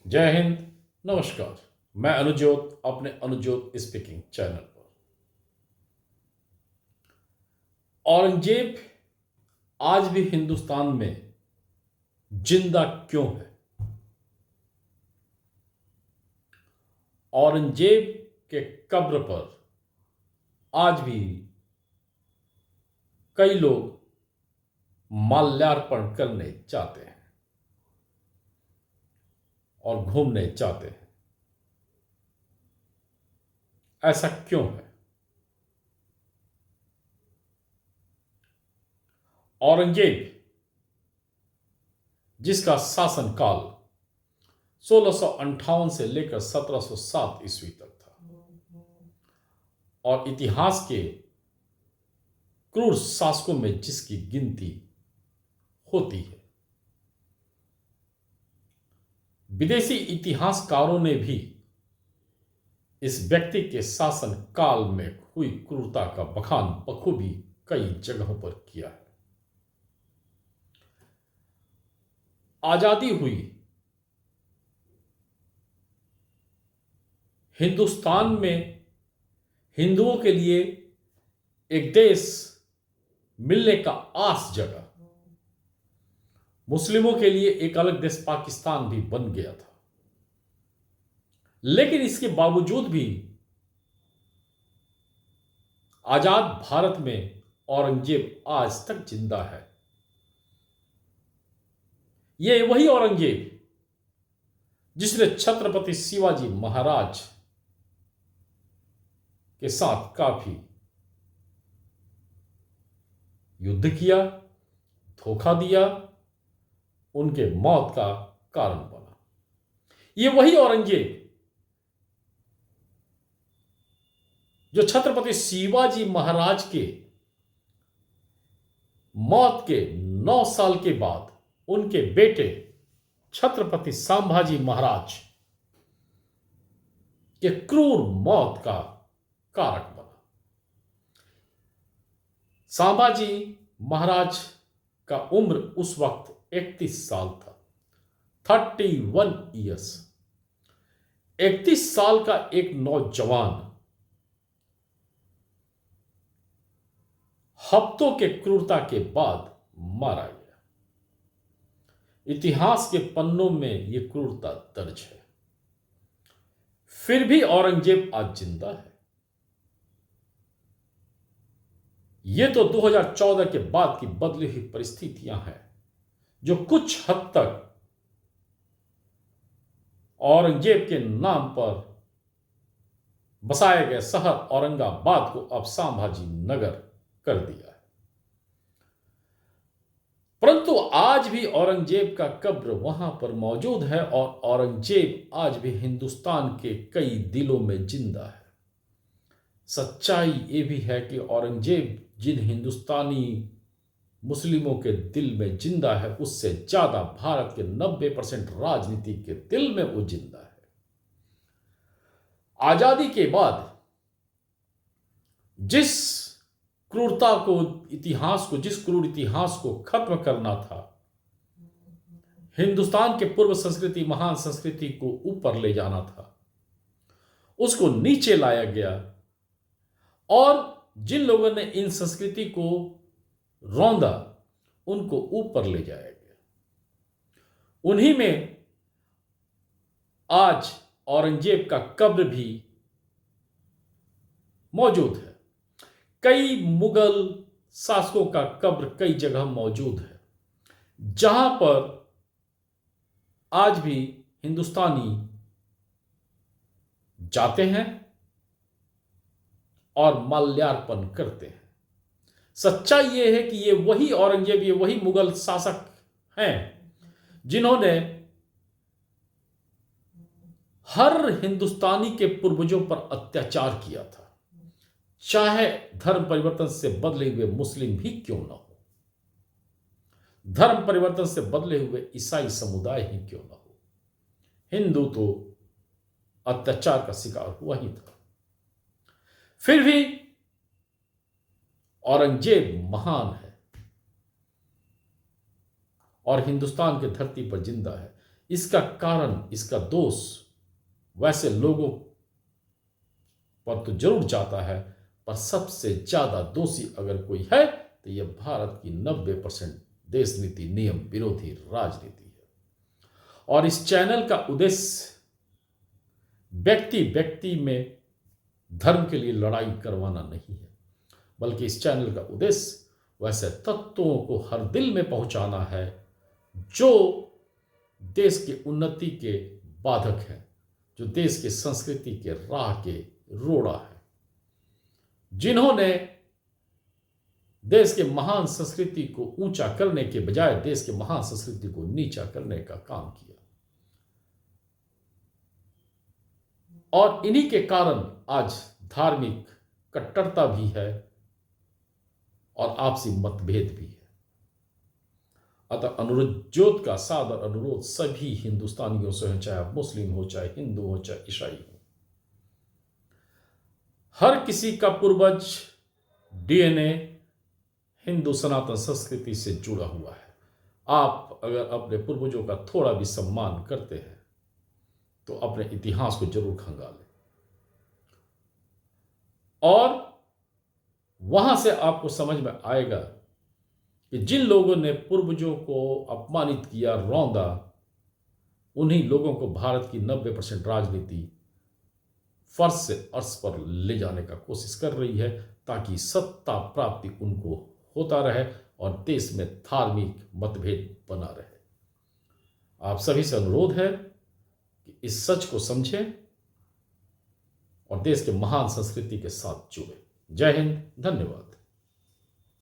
जय हिंद। नमस्कार। मैं अनुजोत अपने अनुजोत स्पीकिंग चैनल पर। औरंगजेब आज भी हिंदुस्तान में जिंदा क्यों है? औरंगजेब के कब्र पर आज भी कई लोग माल्यार्पण करने जाते हैं और घूमने जाते हैं। ऐसा क्यों है? औरंगजेब जिसका शासनकाल 1658 से लेकर 1707 ईस्वी तक था और इतिहास के क्रूर शासकों में जिसकी गिनती होती है, विदेशी इतिहासकारों ने भी इस व्यक्ति के शासन काल में हुई क्रूरता का बखान बखूबी कई जगहों पर किया है। आजादी हुई, हिंदुस्तान में हिंदुओं के लिए एक देश मिलने का आस जगा। मुस्लिमों के लिए एक अलग देश पाकिस्तान भी बन गया था, लेकिन इसके बावजूद भी आजाद भारत में औरंगजेब आज तक जिंदा है। यह वही औरंगजेब जिसने छत्रपति शिवाजी महाराज के साथ काफी युद्ध किया, धोखा दिया, उनके मौत का कारण बना। यह वही औरंगजेब जो छत्रपति शिवाजी महाराज के मौत के 9 साल के बाद उनके बेटे छत्रपति संभाजी महाराज के क्रूर मौत का कारक बना। संभाजी महाराज का उम्र उस वक्त 31 साल था, 31 ईयर्स। 31 साल का एक नौजवान हफ्तों के क्रूरता के बाद मारा गया। इतिहास के पन्नों में यह क्रूरता दर्ज है। फिर भी औरंगजेब आज जिंदा है। यह तो 2014 के बाद की बदली हुई परिस्थितियां हैं जो कुछ हद तक औरंगजेब के नाम पर बसाए गए शहर औरंगाबाद को अब संभाजी नगर कर दिया है। परंतु आज भी औरंगजेब का कब्र वहां पर मौजूद है और औरंगजेब आज भी हिंदुस्तान के कई दिलों में जिंदा है। सच्चाई ये भी है कि औरंगजेब जिन हिंदुस्तानी मुस्लिमों के दिल में जिंदा है, उससे ज्यादा भारत के 90% राजनीति के दिल में वो जिंदा है। आजादी के बाद जिस क्रूरता को, इतिहास को, जिस क्रूर इतिहास को खत्म करना था, हिंदुस्तान के पूर्व संस्कृति, महान संस्कृति को ऊपर ले जाना था, उसको नीचे लाया गया और जिन लोगों ने इन संस्कृति को रौंदा उनको ऊपर ले जाया गया। उन्हीं में आज औरंगजेब का कब्र भी मौजूद है। कई मुगल शासकों का कब्र कई जगह मौजूद है जहां पर आज भी हिंदुस्तानी जाते हैं और माल्यार्पण करते हैं। सच्चाई यह है कि ये वही औरंगजेब, ये वही मुगल शासक हैं जिन्होंने हर हिंदुस्तानी के पूर्वजों पर अत्याचार किया था, चाहे धर्म परिवर्तन से बदले हुए मुस्लिम भी क्यों ना हो, धर्म परिवर्तन से बदले हुए ईसाई समुदाय ही क्यों ना हो। हिंदू तो अत्याचार का शिकार हुआ ही था। फिर भी औरंगजेब महान है और हिंदुस्तान की धरती पर जिंदा है। इसका कारण, इसका दोष वैसे लोगों पर तो जरूर जाता है, पर सबसे ज्यादा दोषी अगर कोई है तो यह भारत की 90% देश नीति नियम विरोधी राजनीति है। और इस चैनल का उद्देश्य व्यक्ति व्यक्ति में धर्म के लिए लड़ाई करवाना नहीं है, बल्कि इस चैनल का उद्देश्य वैसे तत्वों को हर दिल में पहुंचाना है जो देश की उन्नति के बाधक है, जो देश की संस्कृति के राह के रोड़ा है, जिन्होंने देश के महान संस्कृति को ऊंचा करने के बजाय देश के महान संस्कृति को नीचा करने का काम किया। और इन्हीं के कारण आज धार्मिक कट्टरता भी है और आपसी मतभेद भी है। अतः अनुरोध का सादर अनुरोध सभी हिंदुस्तानियों से है, चाहे आप मुस्लिम हो, चाहे हिंदू हो, चाहे ईसाई हो। हर किसी का पूर्वज डीएनए हिंदू सनातन संस्कृति से जुड़ा हुआ है। आप अगर अपने पूर्वजों का थोड़ा भी सम्मान करते हैं तो अपने इतिहास को जरूर खंगालें, और वहां से आपको समझ में आएगा कि जिन लोगों ने पूर्वजों को अपमानित किया, रौंदा, उन्हीं लोगों को भारत की 90% राजनीति फर्श से अर्श पर ले जाने का कोशिश कर रही है, ताकि सत्ता प्राप्ति उनको होता रहे और देश में धार्मिक मतभेद बना रहे। आप सभी से अनुरोध है कि इस सच को समझें और देश के महान संस्कृति के साथ जुड़े। जय हिंद, धन्यवाद।